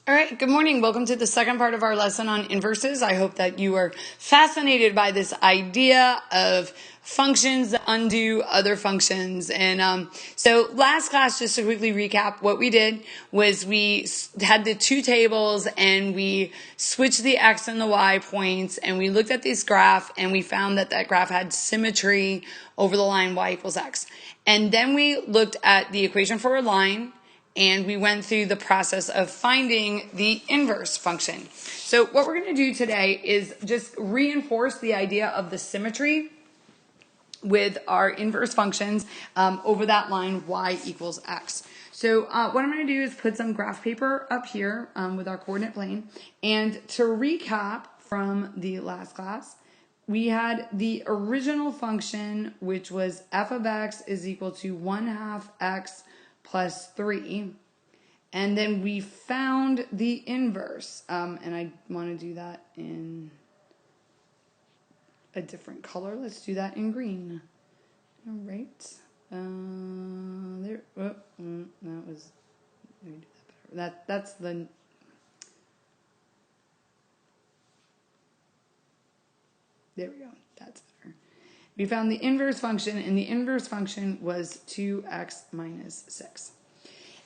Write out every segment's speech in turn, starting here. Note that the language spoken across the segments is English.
All right, good morning. Welcome to the second part of our lesson on inverses. I hope that you are fascinated by this idea of functions that undo other functions. And so last class, just to quickly recap, what we did was we had the two tables and we switched the x and the y points, and we looked at this graph and we found that that graph had symmetry over the line y equals x. And then we looked at the equation for a line, and we went through the process of finding the inverse function. So what we're going to do today is just reinforce the idea of the symmetry with our inverse functions over that line y equals x. So what I'm going to do is put some graph paper up here with our coordinate plane. And to recap from the last class, we had the original function, which was f of x is equal to 1/2 x plus 3. And then we found the inverse. And I want to do that in a different color. Let's do that in green. All right. There. Oh, that was. Let me do that better. That's the. There we go. That's better. We found the inverse function, and the inverse function was 2x minus 6.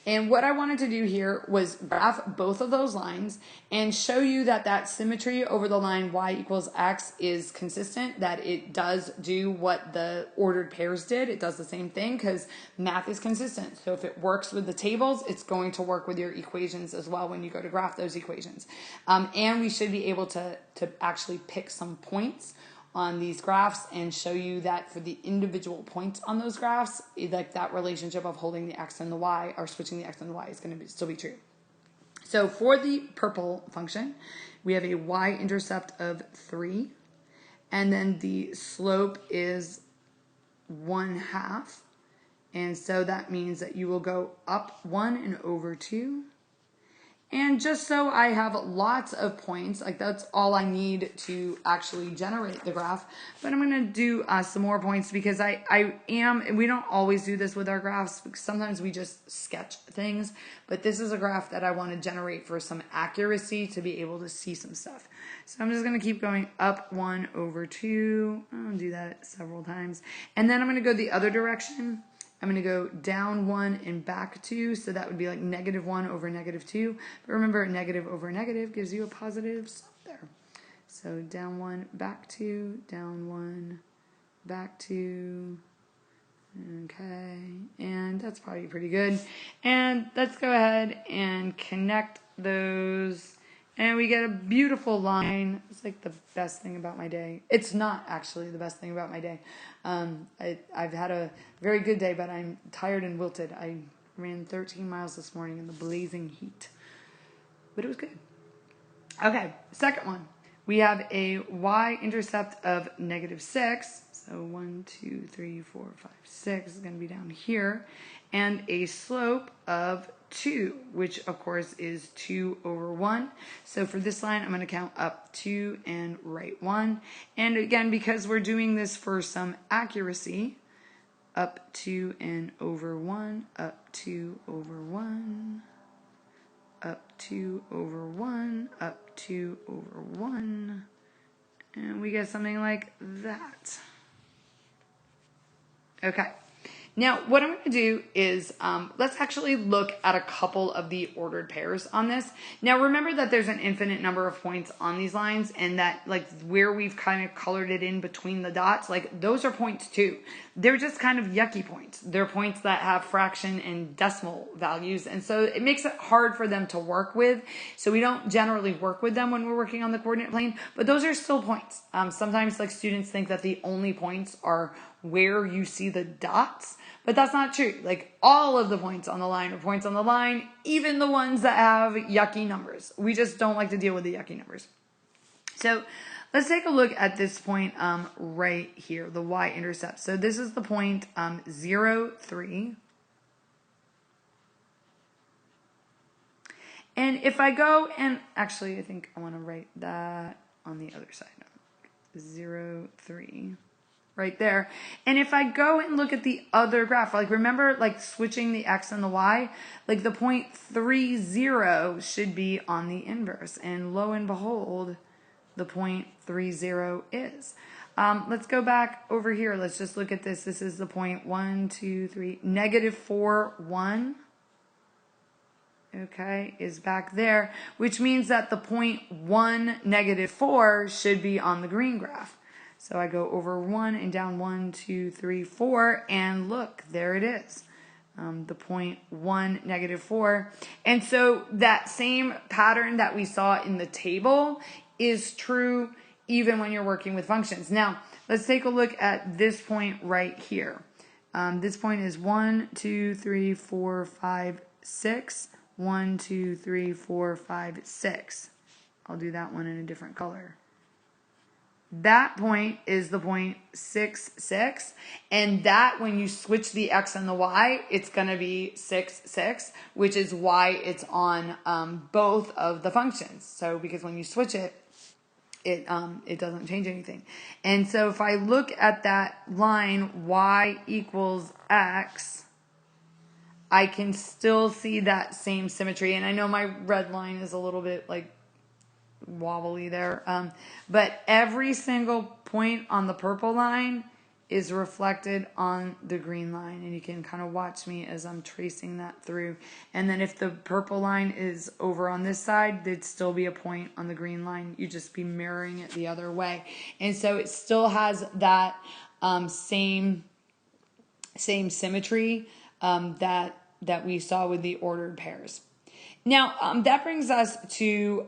And what I wanted to do here was graph both of those lines and show you that that symmetry over the line y equals x is consistent, that it does do what the ordered pairs did. It does the same thing because math is consistent. So if it works with the tables, it's going to work with your equations as well when you go to graph those equations. And we should be able to actually pick some points on these graphs and show you that for the individual points on those graphs, like that relationship of holding the x and the y or switching the x and the y is going to still be true. So for the purple function, we have a y-intercept of 3, and then the slope is 1/2, and so that means that you will go up 1 and over 2. And just so I have lots of points, like that's all I need to actually generate the graph. But I'm going to do some more points because we don't always do this with our graphs. Sometimes we just sketch things. But this is a graph that I want to generate for some accuracy to be able to see some stuff. So I'm just going to keep going up 1 over 2. I'll do that several times. And then I'm going to go the other direction. I'm going to go down 1 and back 2, so that would be like -1 over -2. But remember, negative over negative gives you a positive slope there. So down 1, back 2, down 1, back 2. Okay, and that's probably pretty good. And let's go ahead and connect those. And we get a beautiful line. It's like the best thing about my day. It's not actually the best thing about my day. I've had a very good day, but I'm tired and wilted. I ran 13 miles this morning in the blazing heat. But it was good. Okay, second one. We have a y-intercept of -6. So 1, 2, 3, 4, 5, 6 is going to be down here. And a slope of 2, which of course is 2 over 1. So for this line, I'm going to count up 2 and right 1. And again, because we're doing this for some accuracy, up 2 and over 1, up 2 over 1, up 2 over 1, up 2 over 1. And we get something like that. Okay. Now, what I'm going to do is let's actually look at a couple of the ordered pairs on this. Now, remember that there's an infinite number of points on these lines, and that like where we've kind of colored it in between the dots, like those are points too. They're just kind of yucky points. They're points that have fraction and decimal values, and so it makes it hard for them to work with. So we don't generally work with them when we're working on the coordinate plane, but those are still points. Sometimes like students think that the only points are where you see the dots, but that's not true. Like all of the points on the line are points on the line, even the ones that have yucky numbers. We just don't like to deal with the yucky numbers. So let's take a look at this point right here, the y-intercept. So this is the point 0, 3. And if I go and actually, I think I want to write that on the other side. 0, 3. right there. And if I go and look at the other graph, like remember like switching the x and the y, like the 0.30 should be on the inverse. And lo and behold, the 0.30 is. Let's go back over here. Let's just look at this. This is the point 1, 2, 3, -4, 1. Okay, is back there, which means that the point 1, -4 should be on the green graph. So I go over 1 and down 1, 2, 3, 4, and look, there it is. The point 1, -4. And so that same pattern that we saw in the table is true even when you're working with functions. Now, let's take a look at this point right here. This point is 1, 2, 3, 4, 5, 6. 1, 2, 3, 4, 5, 6. I'll do that one in a different color. That point is the point 6, 6. And that, when you switch the x and the y, it's going to be 6, 6, which is why it's on both of the functions. So, because when you switch it, it doesn't change anything. And so if I look at that line, y equals x, I can still see that same symmetry. And I know my red line is a little bit like wobbly there. But every single point on the purple line is reflected on the green line. And you can kind of watch me as I'm tracing that through. And then if the purple line is over on this side, there'd still be a point on the green line. You'd just be mirroring it the other way. And so it still has that same symmetry that we saw with the ordered pairs. Now, that brings us to,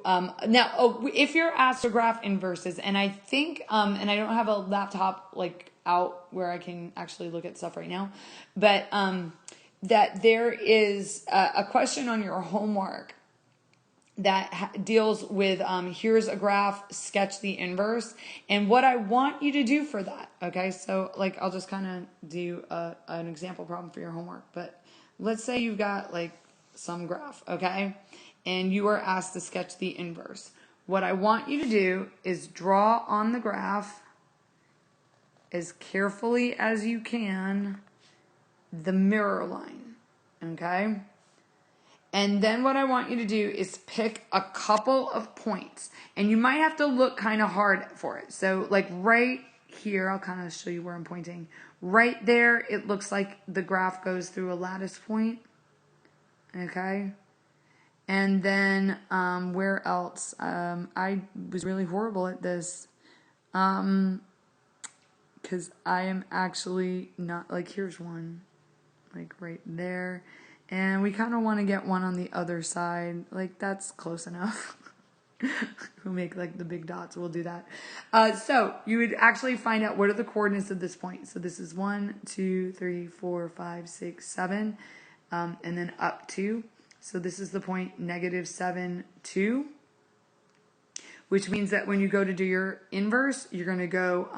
if you're asked to graph inverses, and I think, and I don't have a laptop like out where I can actually look at stuff right now, but that there is a question on your homework that deals with, here's a graph, sketch the inverse. And what I want you to do for that, okay, so like I'll just kind of do an example problem for your homework, but let's say you've got like some graph, okay, and you are asked to sketch the inverse. What I want you to do is draw on the graph as carefully as you can the mirror line, okay? And then what I want you to do is pick a couple of points. And you might have to look kind of hard for it. So like right here, I'll kind of show you where I'm pointing. Right there, it looks like the graph goes through a lattice point. Okay. And then where else? I was really horrible at this. Because I am actually not, like here's one. Like right there. And we kind of want to get one on the other side. Like that's close enough. We'll make like the big dots. We'll do that. So you would actually find out what are the coordinates of this point. So this is 1, 2, 3, 4, 5, 6, 7, and then up 2. So this is the point -7, 2, which means that when you go to do your inverse, you're going to go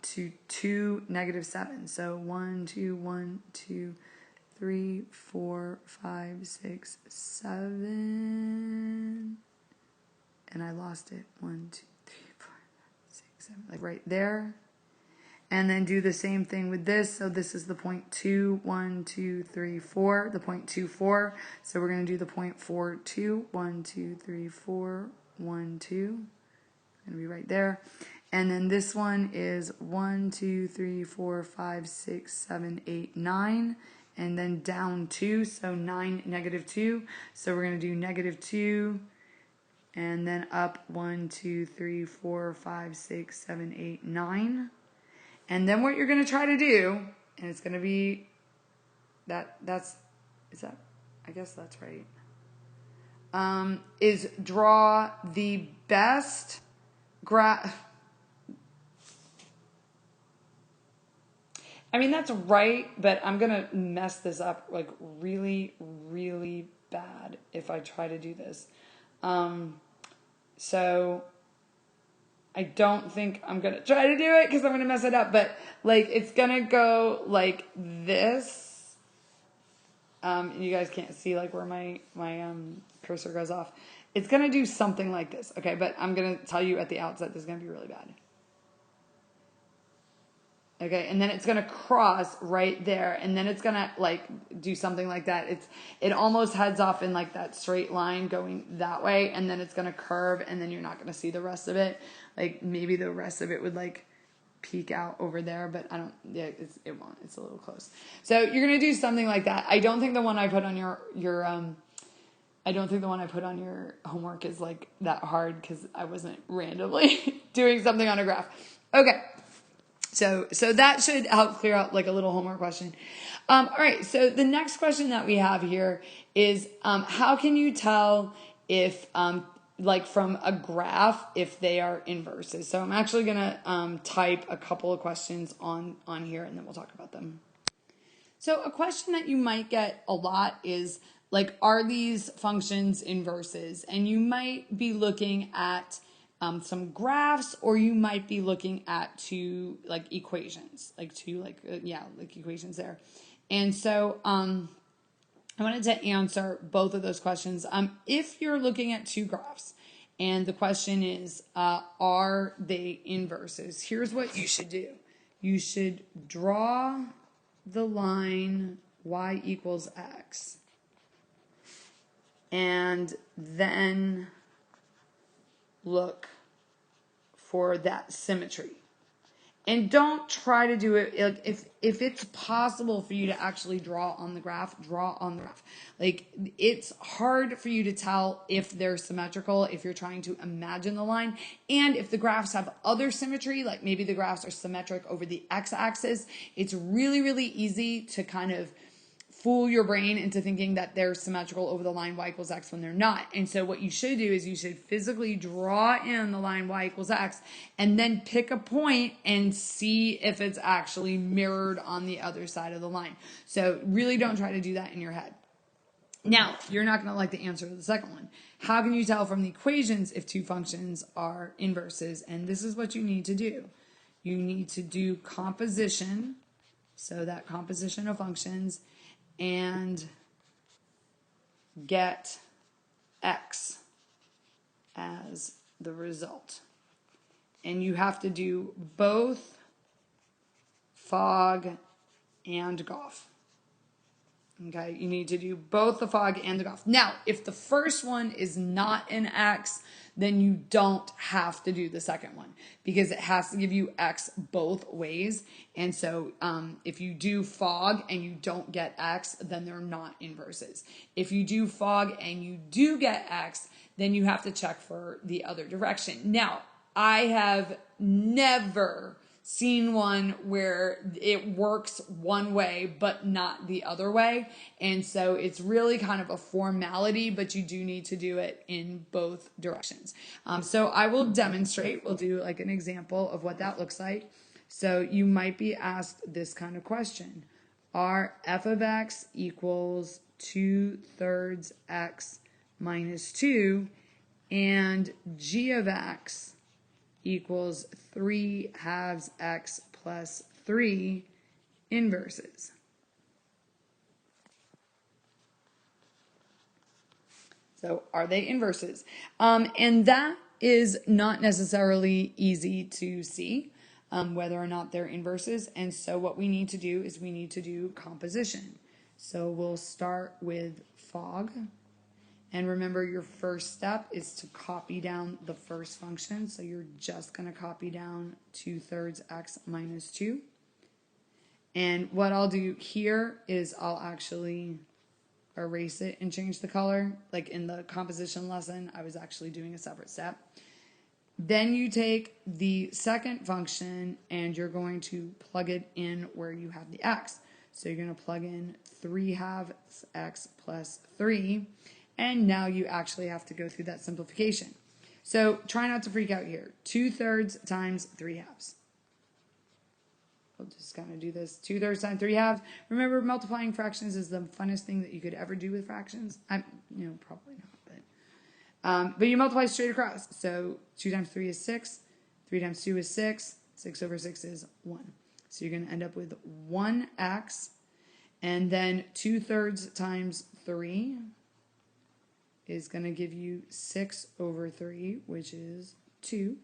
to 2, -7. So 1, 2, 1, 2, 3, 4, 5, 6, 7. And I lost it. 1, 2, 3, 4, 5, 6, 7. Like right there. And then do the same thing with this. So this is the point 2, 1, 2, 3, 4. The point 2, 4. So we're going to do the point 4, 2. 1, 2, 3, 4, 1, 2. Going to be right there. And then this one is 1, 2, 3, 4, 5, 6, 7, 8, 9. And then down 2. So 9, -2. So we're going to do -2. And then up 1, 2, 3, 4, 5, 6, 7, 8, 9. And then what you're going to try to do, and it's going to be I guess that's right, is draw the best graph. I mean, that's right, but I'm going to mess this up like really, really bad if I try to do this. So I don't think I'm going to try to do it because I'm going to mess it up. But like, it's going to go like this. You guys can't see like where my cursor goes off. It's going to do something like this. Okay. But I'm going to tell you at the outset, this is going to be really bad. Okay, and then it's gonna cross right there, and then it's gonna like do something like that. It almost heads off in like that straight line going that way, and then it's gonna curve, and then you're not gonna see the rest of it. Like maybe the rest of it would like peek out over there, but I don't. Yeah, it won't. It's a little close. So you're gonna do something like that. I don't think the one I put on your I don't think the one I put on your homework is like that hard because I wasn't randomly doing something on a graph. Okay. So that should help clear out like a little homework question. All right. So the next question that we have here is, how can you tell if, like from a graph, if they are inverses? So I'm actually going to, type a couple of questions on here and then we'll talk about them. So a question that you might get a lot is like, are these functions inverses? And you might be looking at some graphs, or you might be looking at two like equations, like two like like equations there. And so I wanted to answer both of those questions. If you're looking at two graphs, and the question is, are they inverses? Here's what you should do. You should draw the line y equals x, and then look for that symmetry. And don't try to do it if it's possible for you to actually draw on the graph, draw on the graph. Like it's hard for you to tell if they're symmetrical if you're trying to imagine the line, and if the graphs have other symmetry, like maybe the graphs are symmetric over the x-axis. It's really, really easy to kind of fool your brain into thinking that they're symmetrical over the line y equals x when they're not. And so what you should do is you should physically draw in the line y equals x and then pick a point and see if it's actually mirrored on the other side of the line. So really don't try to do that in your head. Now, you're not going to like the answer to the second one. How can you tell from the equations if two functions are inverses? And this is what you need to do. You need to do composition, so that composition of functions, and get x as the result. And you have to do both Fogg and Goff. Okay, you need to do both the Fogg and the Goff. Now, if the first one is not an x, then you don't have to do the second one because it has to give you x both ways. And so if you do Fogg and you don't get x, then they're not inverses. If you do Fogg and you do get x, then you have to check for the other direction. Now, I have never seen one where it works one way but not the other way, and so it's really kind of a formality, but you do need to do it in both directions. So I will demonstrate. We'll do like an example of what that looks like. So you might be asked this kind of question: are f of x equals 2/3 x minus 2 and g of x equals 3/2 x plus 3 inverses? So are they inverses? And that is not necessarily easy to see whether or not they're inverses. And so what we need to do is we need to do composition. So we'll start with Fogg. And remember, your first step is to copy down the first function. So you're just going to copy down 2/3 x minus 2. And what I'll do here is I'll actually erase it and change the color. Like in the composition lesson, I was actually doing a separate step. Then you take the second function and you're going to plug it in where you have the x. So you're going to plug in 3/2 x plus 3. And now you actually have to go through that simplification. So try not to freak out here. 2/3 times 3/2. We'll just kind of do this. 2/3 times 3/2. Remember, multiplying fractions is the funnest thing that you could ever do with fractions. Probably not, but you multiply straight across. So 2 times 3 is 6. 3 times 2 is 6. 6 over 6 is 1. So you're going to end up with 1x. And then 2/3 times 3 is going to give you 6 over 3, which is 2.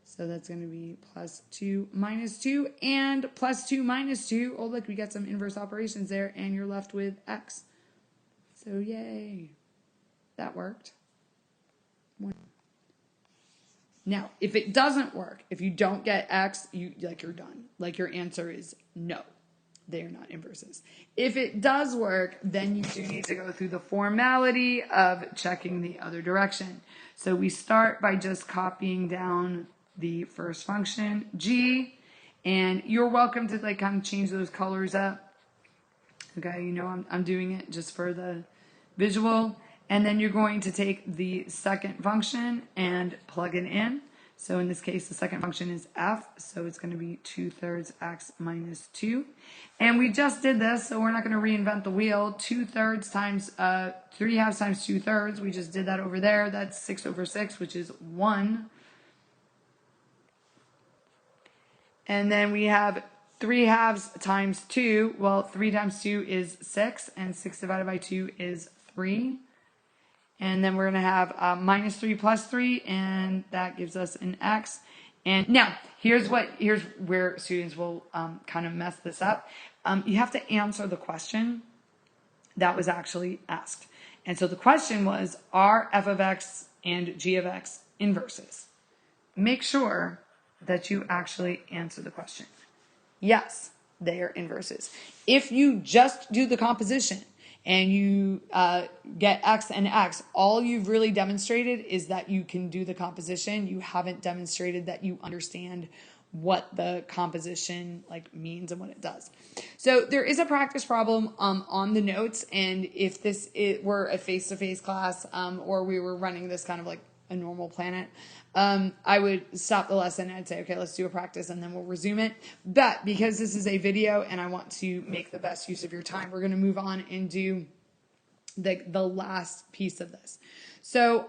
So that's going to be plus 2 minus 2 and plus 2 minus 2. Oh, look, we got some inverse operations there, and you're left with x. So yay. That worked. Now, if it doesn't work, if you don't get x, you're done. Like your answer is no. They are not inverses. If it does work, then you do need to go through the formality of checking the other direction. So we start by just copying down the first function, g, and you're welcome to like kind of change those colors up. Okay, you know I'm doing it just for the visual. And then you're going to take the second function and plug it in. So in this case, the second function is f, so it's going to be 2/3 x minus 2. And we just did this, so we're not going to reinvent the wheel. 2/3 times 3/2 times 2/3, we just did that over there. That's 6/6, which is 1. And then we have 3/2 times 2. Well, 3 times 2 is 6, and 6 divided by 2 is 3. And then we're going to have minus 3 plus 3, and that gives us an x. And now, here's where students will kind of mess this up. You have to answer the question that was actually asked. And so the question was, are f of x and g of x inverses? Make sure that you actually answer the question. Yes, they are inverses. If you just do the composition, and you get x and x, all you've really demonstrated is that you can do the composition. You haven't demonstrated that you understand what the composition like means and what it does. So there is a practice problem on the notes, and if were a face-to-face class or we were running this kind of like a normal planet, I would stop the lesson and I'd say, okay, let's do a practice and then we'll resume it. But because this is a video and I want to make the best use of your time, we're going to move on and do the last piece of this. So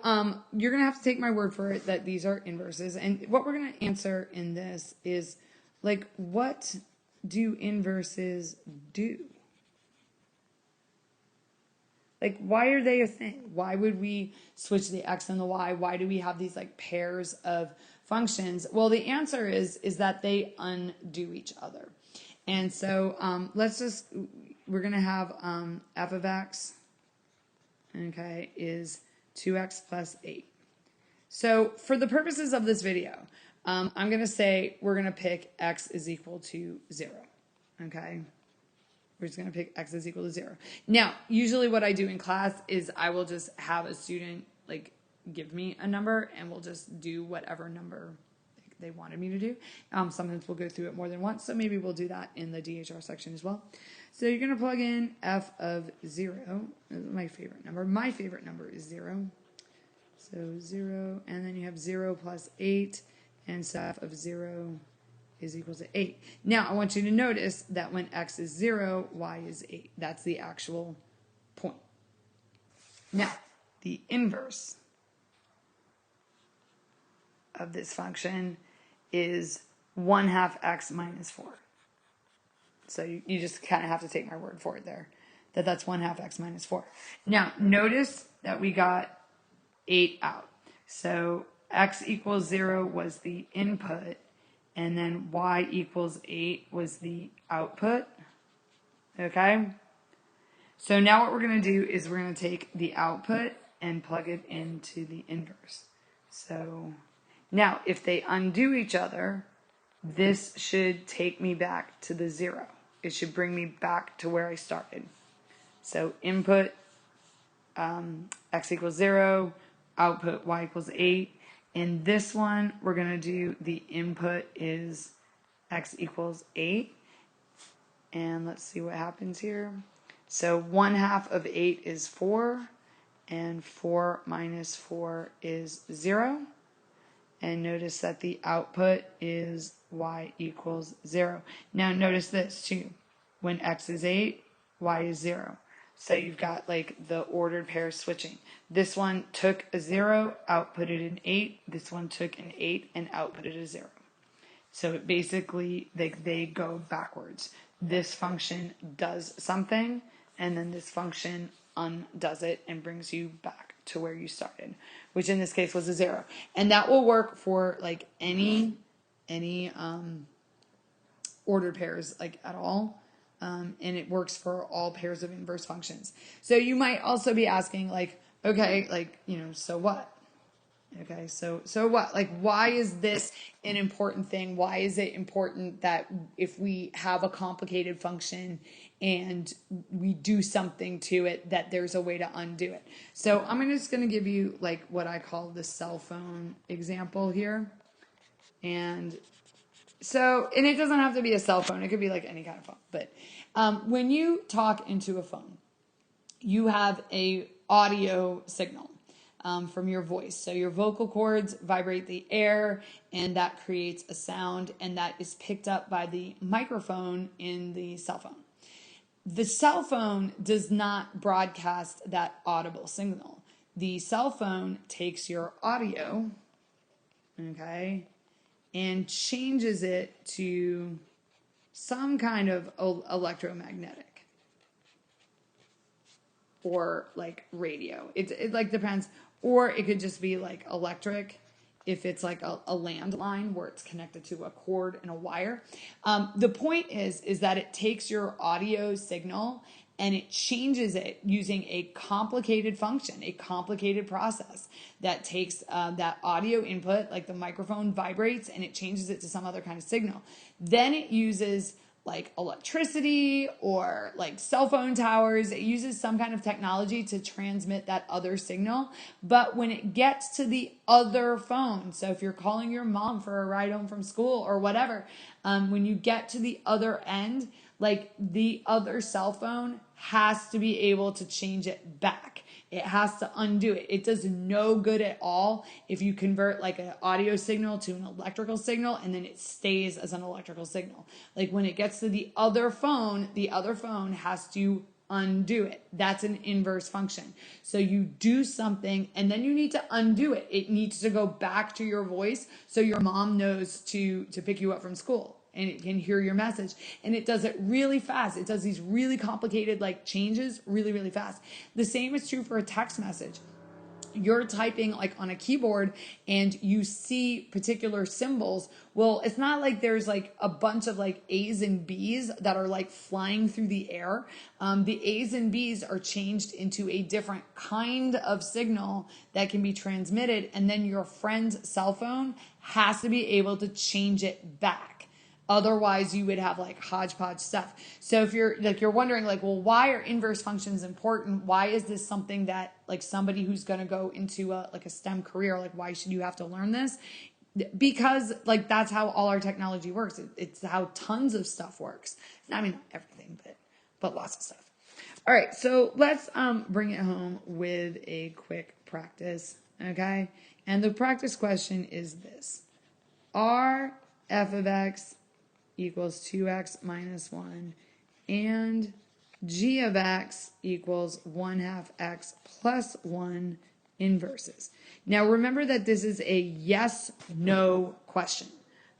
you're going to have to take my word for it that these are inverses. And what we're going to answer in this is like, what do inverses do? Like, why are they a thing? Why would we switch the x and the y? Why do we have these like pairs of functions? Well, the answer is that they undo each other. And so we're going to have f of x, okay, is 2x plus 8. So for the purposes of this video, I'm going to say we're going to pick x is equal to 0, okay? We're just going to pick x is equal to 0. Now, usually what I do in class is I will just have a student like give me a number and we'll just do whatever number they wanted me to do. Sometimes we'll go through it more than once, so maybe we'll do that in the DHR section as well. So you're going to plug in f of 0. This is my favorite number. My favorite number is 0. So 0, and then you have 0 plus 8, and so f of 0 is equal to 8. Now, I want you to notice that when x is 0, y is 8. That's the actual point. Now, the inverse of this function is 1/2 x minus 4. So you just kind of have to take my word for it there, that that's 1/2 x minus 4. Now, notice that we got 8 out. So x equals 0 was the input, and then y equals 8 was the output, okay? So now what we're going to do is we're going to take the output and plug it into the inverse. So now if they undo each other, this should take me back to the 0. It should bring me back to where I started. So input x equals 0, output y equals 8. In this one, we're going to do the input is x equals 8. And let's see what happens here. So 1/2 of 8 is 4. And 4 minus 4 is 0. And notice that the output is y equals 0. Now notice this too. When x is 8, y is 0. So you've got like the ordered pair switching. This one took a 0, outputted an 8. This one took an 8 and outputted a 0. So it basically, they go backwards. This function does something, and then this function undoes it and brings you back to where you started, which in this case was a 0. And that will work for like any ordered pairs like at all. And it works for all pairs of inverse functions. So you might also be asking like, okay, like, so what? Okay, so what? Like, why is this an important thing? Why is it important that if we have a complicated function and we do something to it, that there's a way to undo it? So I'm just going to give you like what I call the cell phone example here. And it doesn't have to be a cell phone. It could be like any kind of phone. But when you talk into a phone, you have a audio signal from your voice. So your vocal cords vibrate the air, and that creates a sound, and that is picked up by the microphone in the cell phone. The cell phone does not broadcast that audible signal. The cell phone takes your audio, okay, and changes it to some kind of electromagnetic or like radio. It like depends. Or it could just be like electric if it's like a landline where it's connected to a cord and a wire. The point is that it takes your audio signal and it changes it using a complicated function, a complicated process that takes that audio input, like the microphone vibrates, and it changes it to some other kind of signal. Then it uses like electricity or like cell phone towers. It uses some kind of technology to transmit that other signal. But when it gets to the other phone, so if you're calling your mom for a ride home from school or whatever, when you get to the other end, like the other cell phone has to be able to change it back. It has to undo it. It does no good at all if you convert like an audio signal to an electrical signal and then it stays as an electrical signal. Like when it gets to the other phone has to undo it. That's an inverse function. So you do something and then you need to undo it. It needs to go back to your voice so your mom knows to pick you up from school and it can hear your message. And it does it really fast. It does these really complicated like changes really, really fast. The same is true for a text message. You're typing like on a keyboard and you see particular symbols. Well, it's not like there's like a bunch of like A's and B's that are like flying through the air. The A's and B's are changed into a different kind of signal that can be transmitted. And then your friend's cell phone has to be able to change it back. Otherwise, you would have like hodgepodge stuff. So if you're wondering like, well, why are inverse functions important? Why is this something that like somebody who's going to go into a STEM career, like why should you have to learn this? Because like that's how all our technology works. It's how tons of stuff works. I mean, not everything, but lots of stuff. All right, so let's bring it home with a quick practice, okay? And the practice question is this: are f of x equals 2x minus 1 and g of x equals 1/2 x plus 1 inverses. Now remember that this is a yes/no question.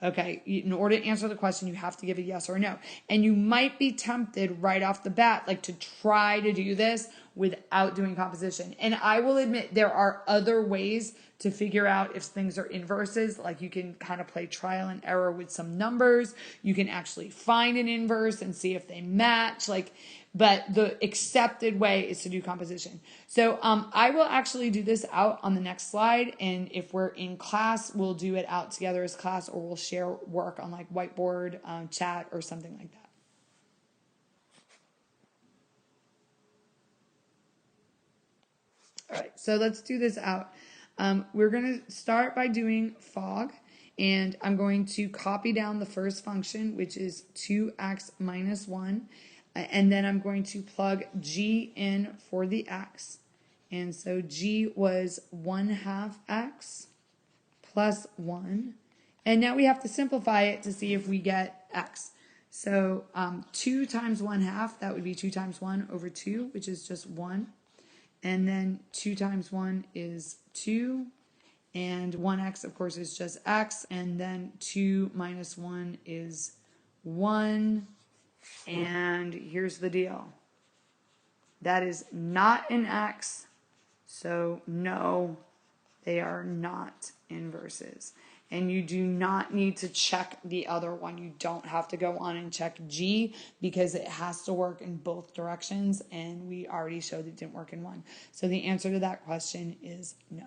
Okay, in order to answer the question, you have to give a yes or a no. And you might be tempted right off the bat, like to try to do this without doing composition. And I will admit there are other ways to figure out if things are inverses. Like you can kind of play trial and error with some numbers. You can actually find an inverse and see if they match. But the accepted way is to do composition. So I will actually do this out on the next slide. And if we're in class, we'll do it out together as class, or we'll share work on like whiteboard, chat, or something like that. All right, so let's do this out. We're going to start by doing fog. And I'm going to copy down the first function, which is 2x minus 1. And then I'm going to plug g in for the x. And so g was 1/2 x plus 1. And now we have to simplify it to see if we get x. So 2 times 1/2, that would be 2 times 1 over 2, which is just 1. And then 2 times 1 is 2. And 1x, of course, is just x. And then 2 minus 1 is 1. And here's the deal. That is not an x, So no, they are not inverses. And you do not need to check the other one. You don't have to go on and check G because it has to work in both directions. And we already showed it didn't work in one. So the answer to that question is no.